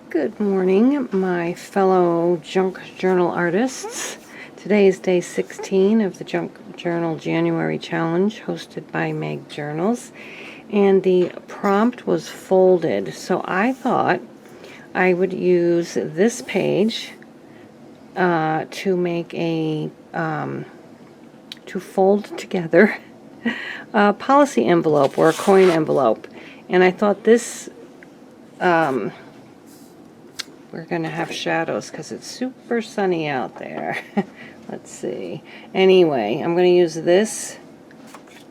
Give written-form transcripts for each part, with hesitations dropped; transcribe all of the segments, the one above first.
Good morning, my fellow junk journal artists. Today is day 16 of the Junk Journal January Challenge hosted by Meg Journals, and the prompt was folded. So I thought I would use this page to make a to fold together a policy envelope or a coin envelope, and I thought this. We're going to have shadows because it's super sunny out there. Let's see. Anyway, I'm going to use this.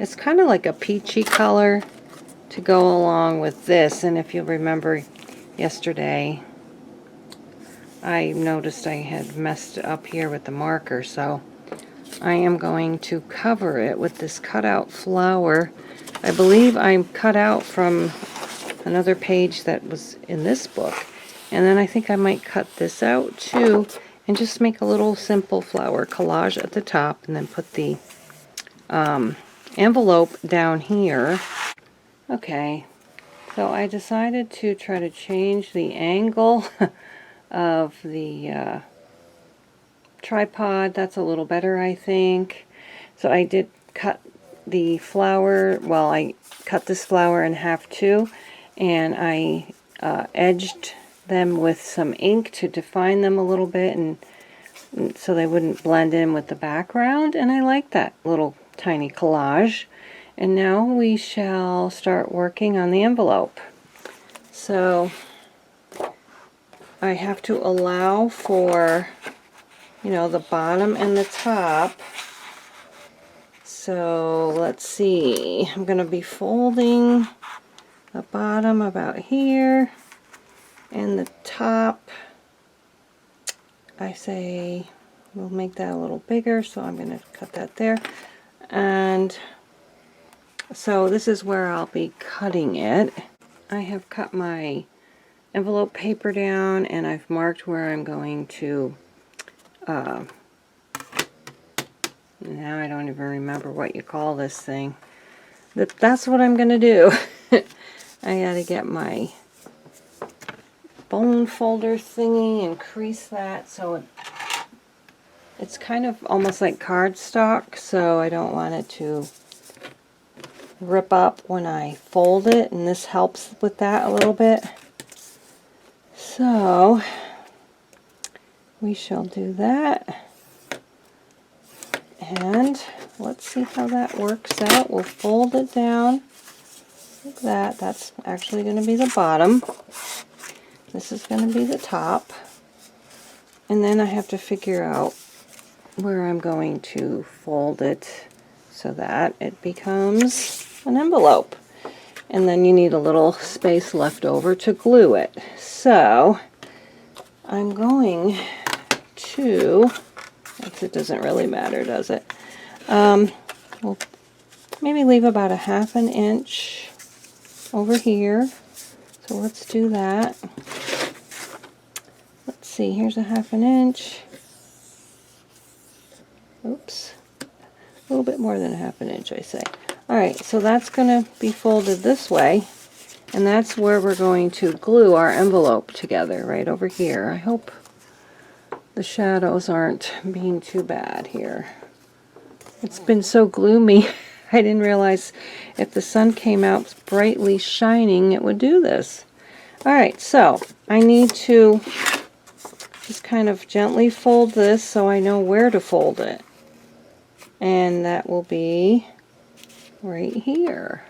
It's kind of like a peachy color to go along with this. And if you'll remember yesterday, I noticed I had messed up here with the marker. So I am going to cover it with this cutout flower. I believe I cut out from another page that was in this book. And then I think I might cut this out too and just make a little simple flower collage at the top and then put the envelope down here. Okay, so I decided to try to change the angle of the tripod. That's a little better, I think. So I did cut the flower, well, I cut this flower in half too, and I edged them with some ink to define them a little bit and so they wouldn't blend in with the background, and I like that little tiny collage. And now we shall start working on the envelope. So I have to allow for, you know, the bottom and the top. So let's see, I'm going to be folding the bottom about here. And the top, I say, we'll make that a little bigger, so I'm going to cut that there. And so this is where I'll be cutting it. I have cut my envelope paper down, and I've marked where I'm going to, now I don't even remember what you call this thing. That's what I'm going to do. I got to get my bone folder thingy and crease that so it's kind of almost like cardstock, so I don't want it to rip up when I fold it, and this helps with that a little bit. So we shall do that, and let's see how that works out. We'll fold it down like that. That's actually going to be the bottom. This is going to be the top, and then I have to figure out where I'm going to fold it so that it becomes an envelope. And then you need a little space left over to glue it. So I'm going to, it doesn't really matter, does it? We'll maybe leave about a ½ inch over here. So let's do that. Let's see, here's a ½ inch. Oops, a little bit more than a ½ inch, I say. Alright, so that's going to be folded this way, and that's where we're going to glue our envelope together, right over here. I hope the shadows aren't being too bad here. It's been so gloomy. I didn't realize if the sun came out brightly shining it would do this. Alright, so I need to just kind of gently fold this so I know where to fold it. And that will be right here.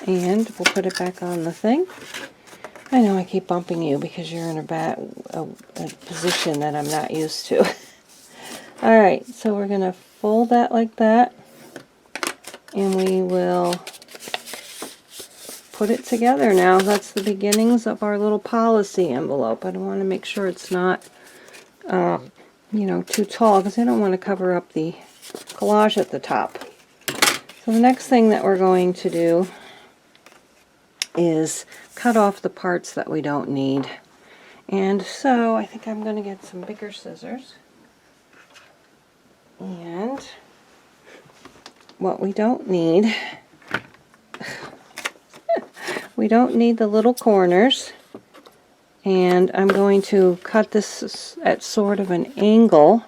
And we'll put it back on the thing. I know I keep bumping you because you're in a position that I'm not used to. Alright, so we're going to fold that like that. And we will put it together now. That's the beginnings of our little policy envelope. I want to make sure it's not, you know, too tall because I don't want to cover up the collage at the top. So the next thing that we're going to do is cut off the parts that we don't need. And so I think I'm going to get some bigger scissors. And what we don't need, we don't need the little corners. And I'm going to cut this at sort of an angle,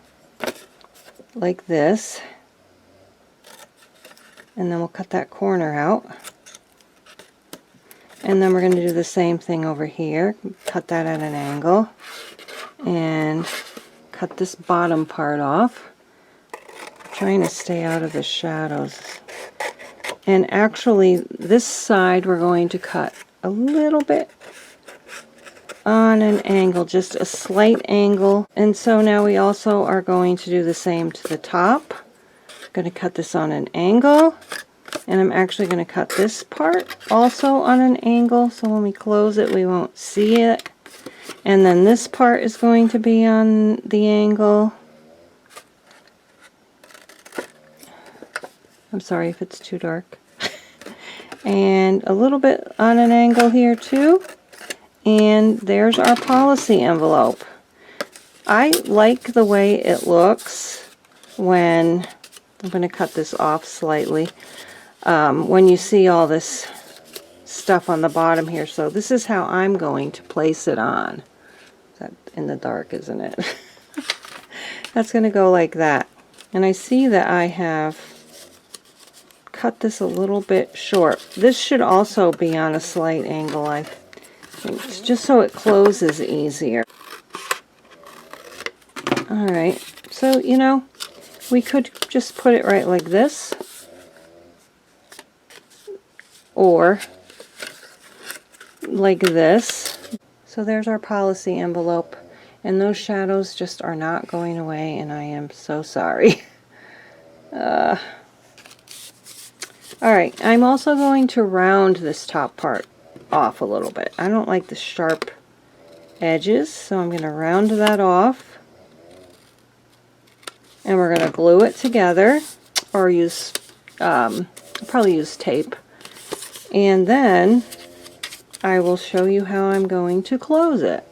like this. And then we'll cut that corner out. And then we're going to do the same thing over here. Cut that at an angle. And cut this bottom part off. I'm trying to stay out of the shadows. And actually, this side we're going to cut a little bit on an angle, just a slight angle. And so now we also are going to do the same to the top. I'm going to cut this on an angle. And I'm actually going to cut this part also on an angle, so when we close it we won't see it. And then this part is going to be on the angle. I'm sorry if it's too dark. And a little bit on an angle here too. And there's our policy envelope. I like the way it looks when, I'm going to cut this off slightly, when you see all this stuff on the bottom here. So this is how I'm going to place it on. That in the dark, isn't it? That's going to go like that. And I see that I have cut this a little bit short. This should also be on a slight angle, I think, just so it closes easier. Alright, so you know, we could just put it right like this, or like this. So there's our policy envelope, and those shadows just are not going away, and I am so sorry. Alright, I'm also going to round this top part off a little bit. I don't like the sharp edges, so I'm going to round that off. And we're going to glue it together, or use, probably use tape. And then I will show you how I'm going to close it.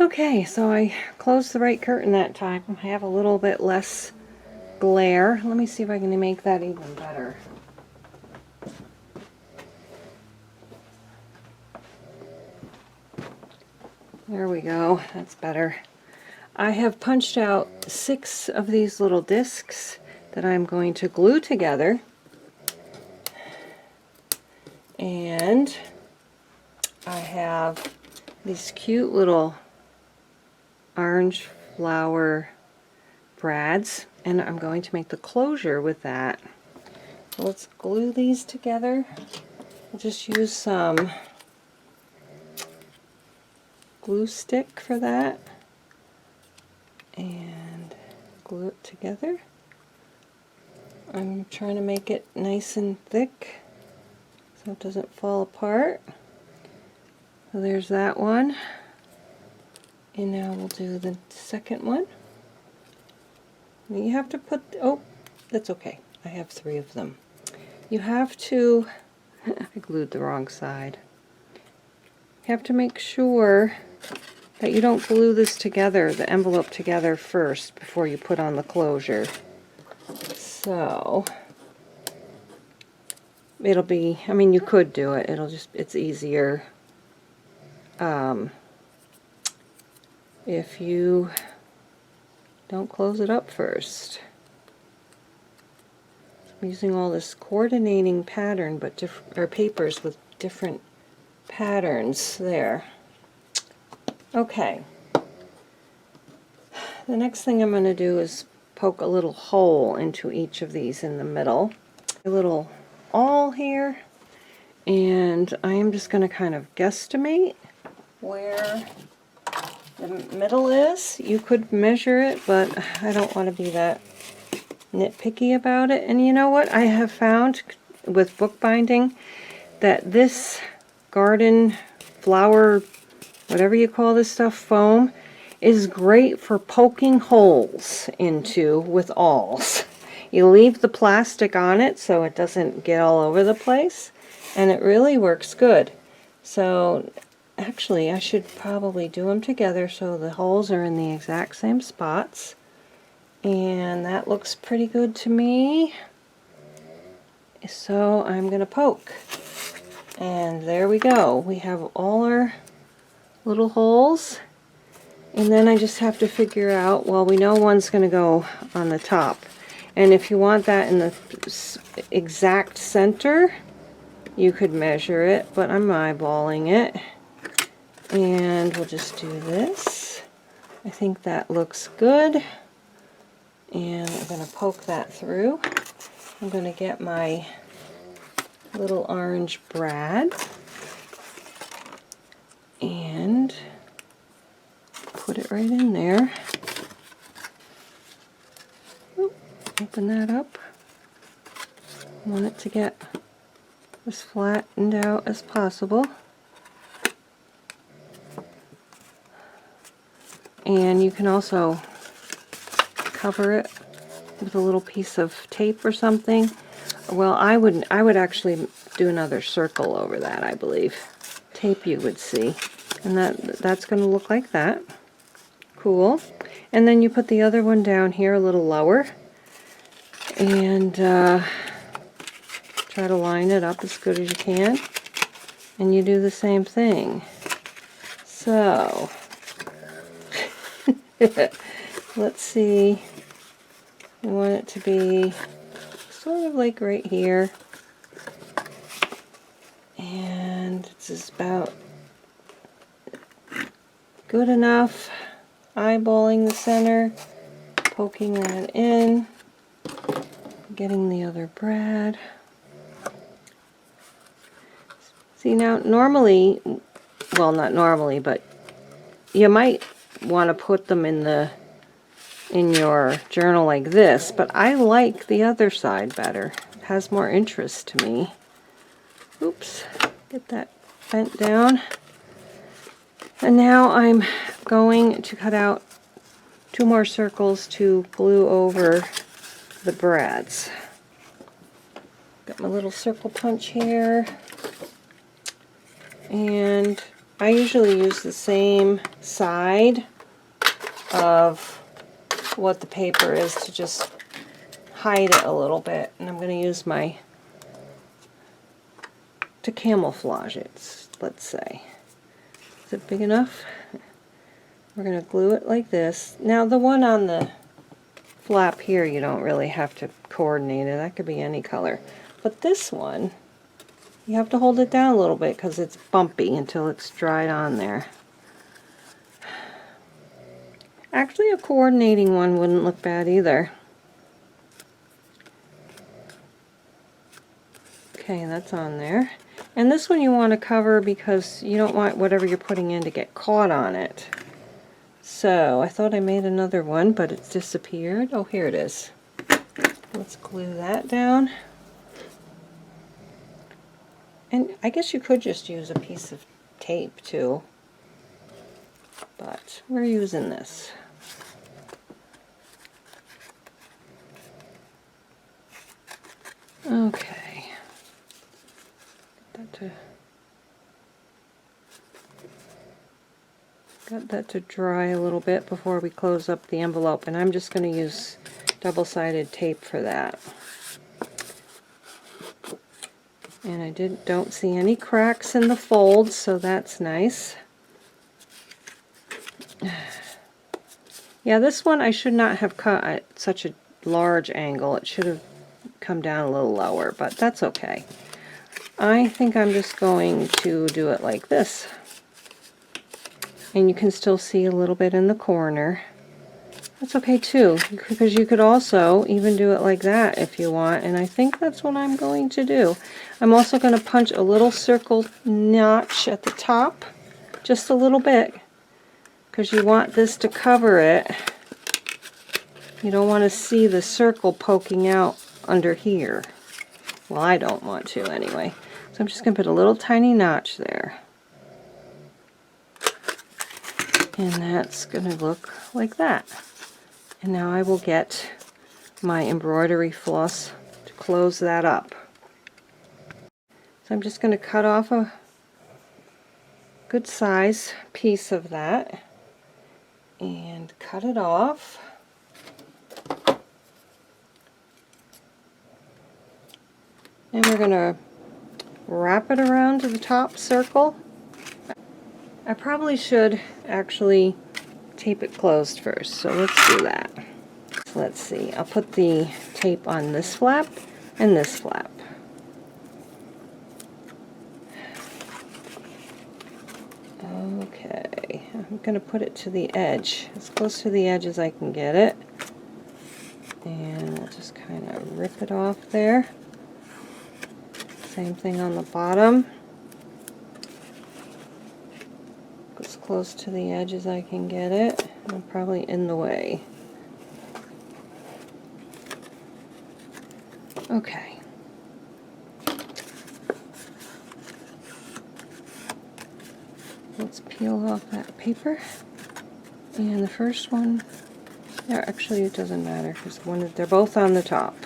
Okay, so I closed the right curtain that time. I have a little bit less glare. Let me see if I can make that even better. There we go, that's better. I have punched out 6 of these little discs that I'm going to glue together. And I have these cute little orange flower brads, and I'm going to make the closure with that. So let's glue these together. I'll just use some glue stick for that and glue it together. I'm trying to make it nice and thick so it doesn't fall apart. So there's that one. And now we'll do the second one. You have to put, oh, that's okay. I have 3 of them. You have to, I glued the wrong side. You have to make sure that you don't glue this together, the envelope together first before you put on the closure. So, it'll be, I mean, you could do it. It'll just, it's easier if you don't close it up first. I'm using all this coordinating pattern, but or papers with different patterns there. Okay. The next thing I'm going to do is poke a little hole into each of these in the middle. A little awl here, and I am just going to kind of guesstimate where the middle is. You could measure it, but I don't want to be that nitpicky about it. And you know what I have found with bookbinding, that this garden flower, whatever you call this stuff, foam, is great for poking holes into with awls. You leave the plastic on it so it doesn't get all over the place, and it really works good. So actually I should probably do them together so the holes are in the exact same spots, and that looks pretty good to me. So I'm going to poke. And there we go. We have all our little holes. And then I just have to figure out, well, we know one's going to go on the top. And if you want that in the exact center, you could measure it, but I'm eyeballing it. And we'll just do this. I think that looks good. And I'm going to poke that through. I'm going to get my little orange brad and put it right in there. Oop, open that up. I want it to get as flattened out as possible. And you can also cover it with a little piece of tape or something. Well, I would actually do another circle over that, I believe. Tape you would see. And that's going to look like that. Cool. And then you put the other one down here a little lower. And try to line it up as good as you can. And you do the same thing. So, let's see. We want it to be sort of like right here. And it's about good enough. Eyeballing the center, poking that in, getting the other brad. See, now normally, well, not normally, but you might want to put them in your journal like this, but I like the other side better. It has more interest to me. Oops, get that bent down. And now I'm going to cut out 2 more circles to glue over the brads. Got my little circle punch here. And I usually use the same side of what the paper is to just hide it a little bit. And I'm going to use to camouflage it, let's say. Is it big enough? We're going to glue it like this. Now the one on the flap here, you don't really have to coordinate it. That could be any color. But this one, you have to hold it down a little bit because it's bumpy until it's dried on there. Actually, a coordinating one wouldn't look bad either. Okay, that's on there. And this one you want to cover because you don't want whatever you're putting in to get caught on it. So, I thought I made another one, but it's disappeared. Oh, here it is. Let's glue that down. And I guess you could just use a piece of tape too. But we're using this. Okay. Got that to dry a little bit before we close up the envelope, and I'm just going to use double-sided tape for that. And I don't see any cracks in the folds, so that's nice. Yeah, this one I should not have cut at such a large angle. It should have come down a little lower, but that's okay. I think I'm just going to do it like this. And you can still see a little bit in the corner. That's okay too, because you could also even do it like that if you want, and I think that's what I'm going to do. I'm also going to punch a little circle notch at the top, just a little bit, because you want this to cover it. You don't want to see the circle poking out under here. Well, I don't want to anyway. So I'm just going to put a little tiny notch there. And that's going to look like that. And now I will get my embroidery floss to close that up. So I'm just going to cut off a good size piece of that and cut it off. And we're going to wrap it around to the top circle. I probably should actually tape it closed first, so let's do that. So let's see, I'll put the tape on this flap and this flap. Okay, I'm going to put it to the edge, as close to the edge as I can get it. And we'll just kind of rip it off there. Same thing on the bottom. As close to the edge as I can get it. I'm probably in the way. Okay. Let's peel off that paper. And the first one, yeah, actually it doesn't matter because they're both on the top.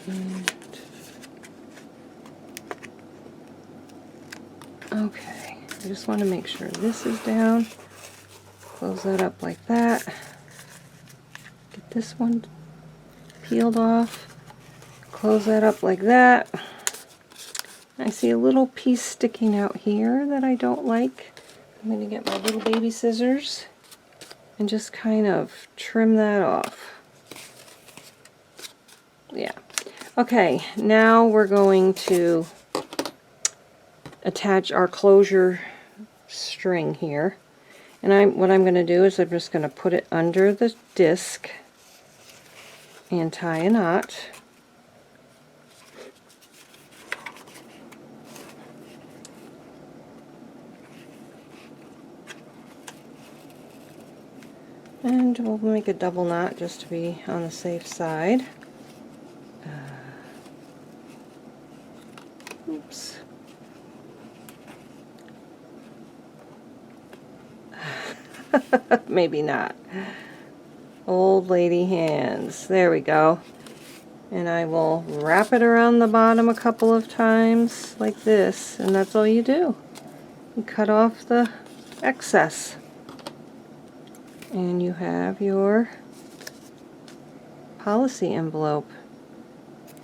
And okay, I just want to make sure this is down. Close that up like that. Get this one peeled off. Close that up like that. I see a little piece sticking out here that I don't like. I'm going to get my little baby scissors and just kind of trim that off. Yeah. Okay, now we're going to attach our closure string here. And what I'm going to do is I'm just going to put it under the disc and tie a knot. And we'll make a double knot just to be on the safe side. Oops. Maybe not. Old lady hands. There we go. And I will wrap it around the bottom a couple of times like this, and that's all you do. You cut off the excess. And you have your policy envelope.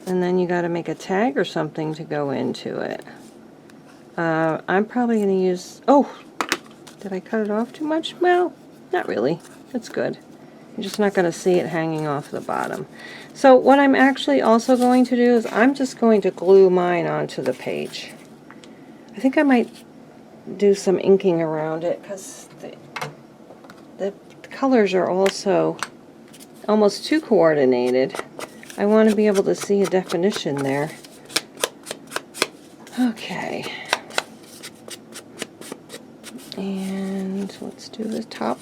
And then you got to make a tag or something to go into it. I'm probably going to use... Oh! Did I cut it off too much? Well, not really. That's good. You're just not going to see it hanging off the bottom. So what I'm actually also going to do is I'm just going to glue mine onto the page. I think I might do some inking around it because the colors are also almost too coordinated. I want to be able to see a definition there. Okay. And let's do the top.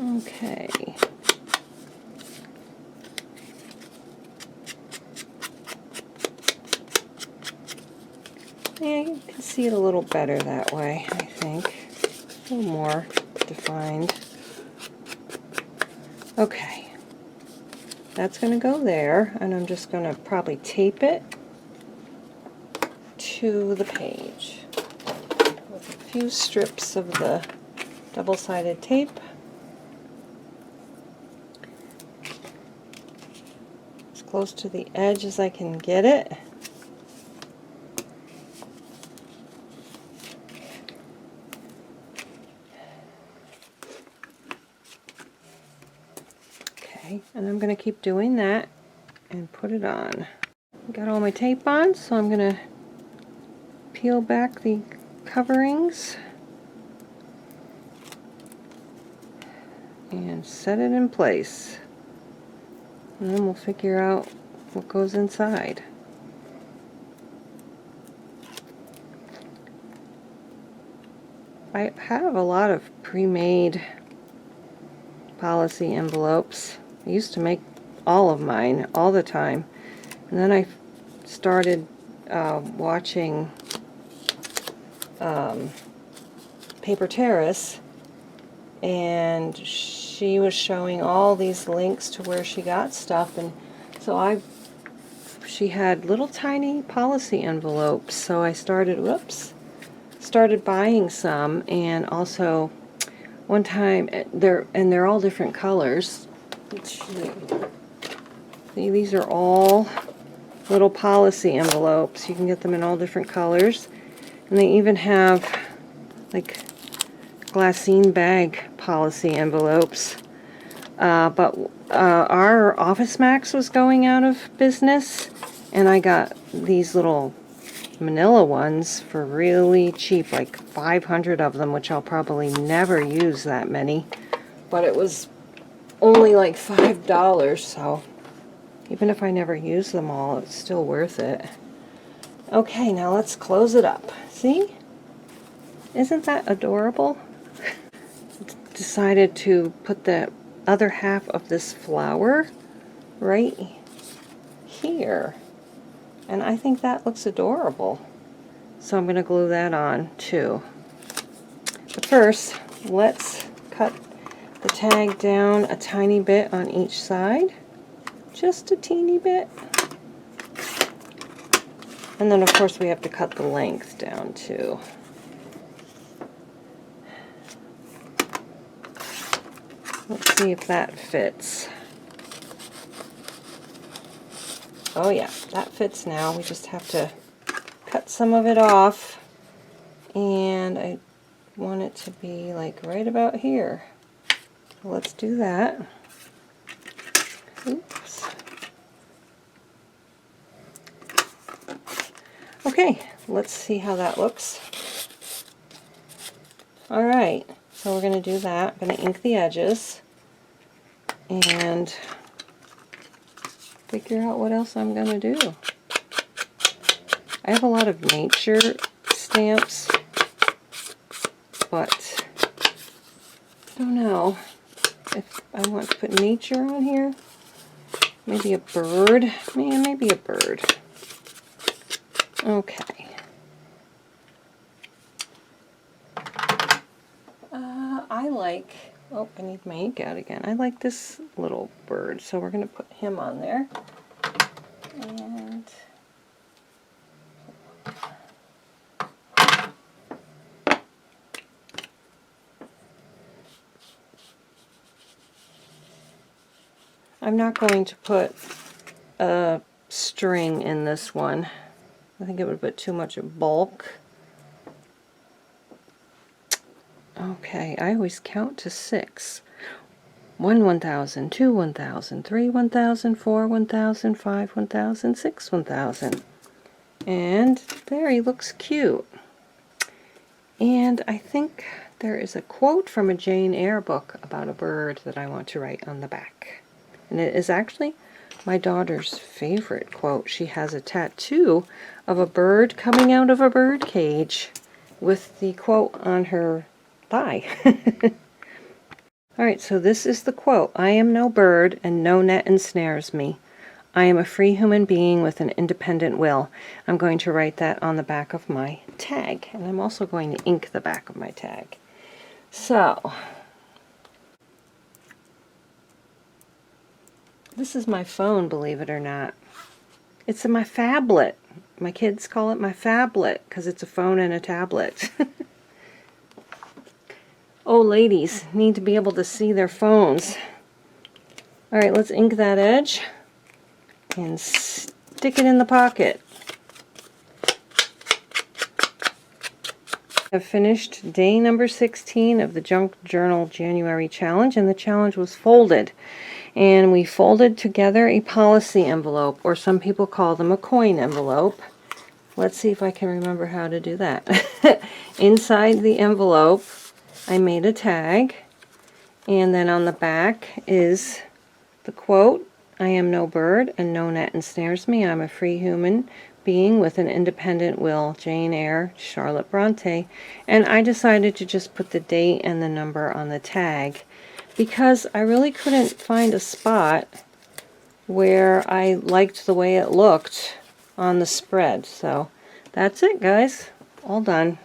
Okay. Yeah, you can see it a little better that way, I think. A little more defined. Okay. That's going to go there, and I'm just going to probably tape it to the page with a few strips of the double-sided tape. As close to the edge as I can get it. Okay, and I'm going to keep doing that and put it on. Got all my tape on, so I'm going to peel back the coverings and set it in place. And then we'll figure out what goes inside. I have a lot of pre-made policy envelopes. I used to make all of mine all the time. And then I started watching Paper Terrace, and she was showing all these links to where she got stuff, and so she had little tiny policy envelopes, so I started buying some. And also one time they're all different colors, Let's see. See, these are all little policy envelopes. You can get them in all different colors. And they even have like glassine bag policy envelopes. But our Office Max was going out of business, and I got these little manila ones for really cheap, like 500 of them, which I'll probably never use that many. But it was only like $5, so even if I never use them all, it's still worth it. Okay, now let's close it up. See? Isn't that adorable? Decided to put the other half of this flower right here. And I think that looks adorable. So I'm going to glue that on too. But first, let's cut the tag down a tiny bit on each side. Just a teeny bit. And then of course we have to cut the length down too. Let's see if that fits. Oh yeah, that fits now. We just have to cut some of it off. And I want it to be like right about here. So let's do that. Oops. Okay, let's see how that looks. Alright, so we're going to do that. I'm going to ink the edges and figure out what else I'm going to do. I have a lot of nature stamps, but I don't know if I want to put nature on here. Maybe a bird. Man, maybe a bird. Okay. I like, oh, I need my ink out again. I like this little bird, so we're going to put him on there. And I'm not going to put a string in this one. I think it would put too much bulk. Okay, I always count to 6. 1 1000, 2 1000, 3 1000, 4 1000, 5 1000, 6 1000. And there, he looks cute. And I think there is a quote from a Jane Eyre book about a bird that I want to write on the back. And it is actually my daughter's favorite quote. She has a tattoo of a bird coming out of a bird cage with the quote on her thigh. Alright, so this is the quote. I am no bird, and no net ensnares me. I am a free human being with an independent will. I'm going to write that on the back of my tag, and I'm also going to ink the back of my tag. So, this is my phone, believe it or not. It's my phablet. My kids call it my phablet because it's a phone and a tablet. Oh, ladies need to be able to see their phones. Alright, let's ink that edge and stick it in the pocket. I've finished day number 16 of the Junk Journal January challenge, and the challenge was folded. And we folded together a policy envelope, or some people call them a coin envelope. Let's see if I can remember how to do that. Inside the envelope, I made a tag, and then on the back is the quote, I am no bird, and no net ensnares me. I'm a free human being with an independent will. Jane Eyre, Charlotte Bronte. And I decided to just put the date and the number on the tag because I really couldn't find a spot where I liked the way it looked on the spread. So that's it, guys. All done.